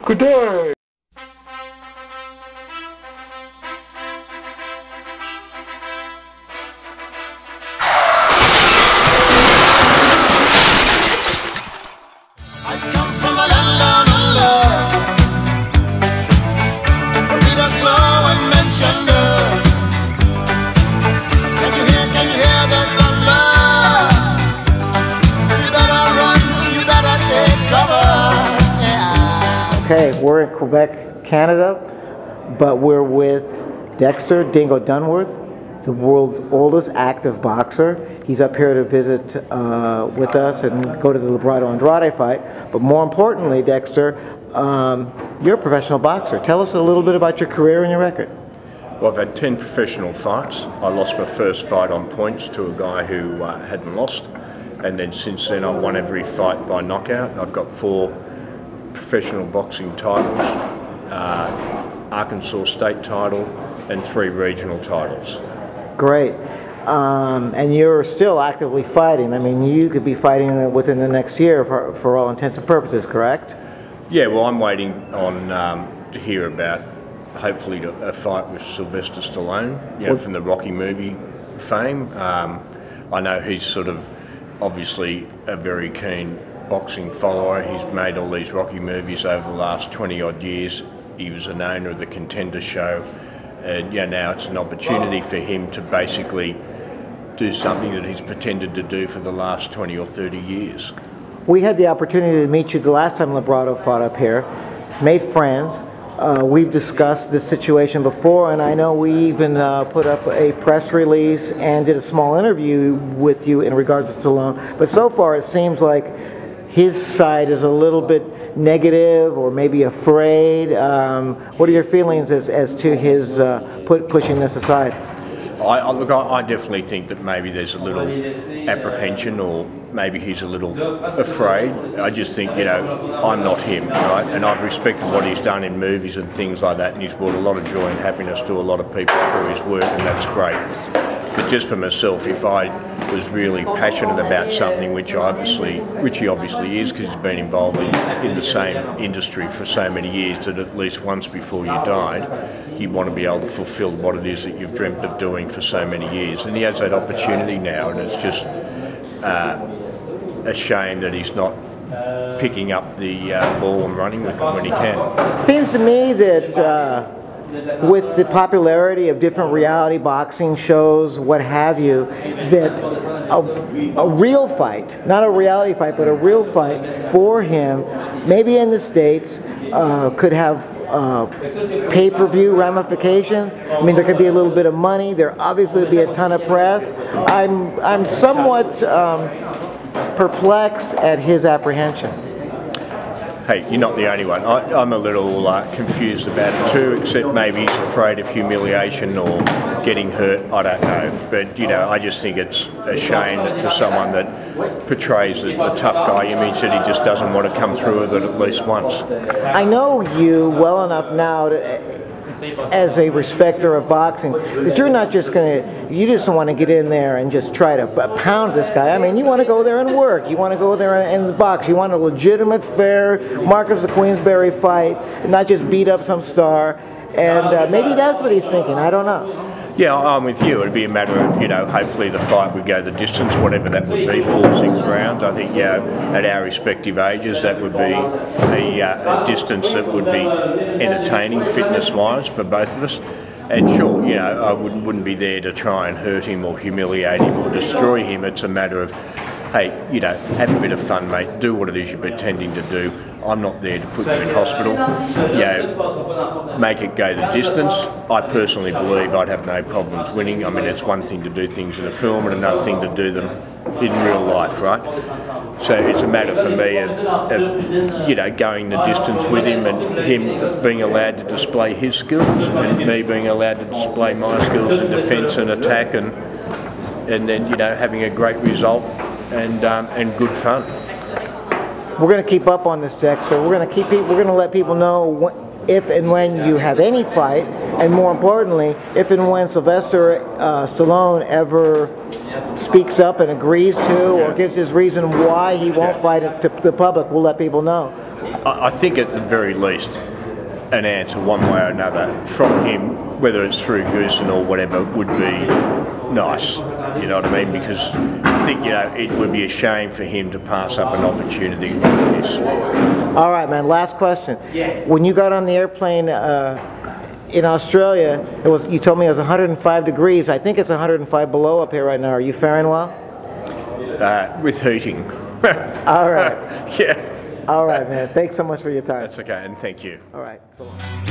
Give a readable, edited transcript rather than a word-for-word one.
Good day! Okay, we're in Quebec, Canada, but we're with Dexter Dingo Dunworth, the world's oldest active boxer. He's up here to visit with us and go to the Librado Andrade fight. But more importantly, Dexter, you're a professional boxer. Tell us a little bit about your career and your record. Well, I've had 10 professional fights. I lost my first fight on points to a guy who hadn't lost. And then since then I've won every fight by knockout. I've got 4 professional boxing titles, Arkansas state title, and 3 regional titles. Great. And you're still actively fighting. I mean, you could be fighting within the next year for all intents and purposes, correct? Yeah, well, I'm waiting on to hear about, hopefully, a fight with Sylvester Stallone, you know, from the Rocky movie fame. I know he's sort of obviously a very keen boxing follower. He's made all these Rocky movies over the last 20 odd years. He was an owner of the Contender show, and yeah, now it's an opportunity for him to basically do something that he's pretended to do for the last 20 or 30 years. We had the opportunity to meet you the last time Librado fought up here, made friends. We've discussed this situation before, and I know we even put up a press release and did a small interview with you in regards to Stallone. But so far it seems like his side is a little bit negative or maybe afraid. What are your feelings as to his pushing this aside? Look, I definitely think that maybe there's a little apprehension, or maybe he's a little afraid. I just think, you know, I'm not him, right? And I've respected what he's done in movies and things like that, and he's brought a lot of joy and happiness to a lot of people through his work, and that's great. But just for myself, if I was really passionate about something, which he obviously is, because he's been involved in the same industry for so many years, that at least once before you died, you want to be able to fulfil what it is that you've dreamt of doing for so many years. And he has that opportunity now, and it's just a shame that he's not picking up the ball and running with it when he can. Seems to me that with the popularity of different reality boxing shows, what have you, that a real fight, not a reality fight, but a real fight for him, maybe in the States, could have pay-per-view ramifications. I mean, there could be a little bit of money. There obviously would be a ton of press. I'm somewhat perplexed at his apprehension. Hey, you're not the only one. I'm a little confused about it too, except maybe he's afraid of humiliation or getting hurt. I don't know. But, you know, I just think it's a shame that for someone that portrays the tough guy image, that he just doesn't want to come through with it at least once. I know you well enough now as a respecter of boxing, that you're not just you just don't want to get in there and just try to pound this guy. I mean, you want to go there and work. You want to go there and box. You want a legitimate, fair Marcus of Queensberry fight, not just beat up some star. And maybe that's what he's thinking. I don't know. Yeah, I'm with you. It'd be a matter of, you know, hopefully the fight would go the distance, whatever that would be, 4-6 rounds. I think, yeah, at our respective ages, that would be a distance that would be entertaining, fitness-wise, for both of us. And sure, you know, I wouldn't be there to try and hurt him or humiliate him or destroy him. It's a matter of, hey, you know, have a bit of fun, mate. Do what it is you're pretending to do. I'm not there to put you in hospital. You know, make it go the distance. I personally believe I'd have no problems winning. I mean, it's one thing to do things in a film and another thing to do them in real life, right? So it's a matter for me of you know, going the distance with him, and him being allowed to display his skills, and me being allowed to display my skills in defence and attack, and then, you know, having a great result and good fun. We're going to keep up on this, Dexter. We're going to let people know if and when you have any fight, and more importantly, if and when Sylvester Stallone ever speaks up and agrees to, or gives his reason why he won't fight it to the public, we'll let people know. I think at the very least, an answer one way or another from him, whether it's through Goosen or whatever, would be nice. You know what I mean? Because I think, you know, it would be a shame for him to pass up an opportunity like this. All right, man. Last question. Yes. When you got on the airplane in Australia, you told me it was 105 degrees. I think it's 105 below up here right now. Are you faring well? With heating. All right. Yeah. All right, man. Thanks so much for your time. That's okay, and thank you. All right. So long.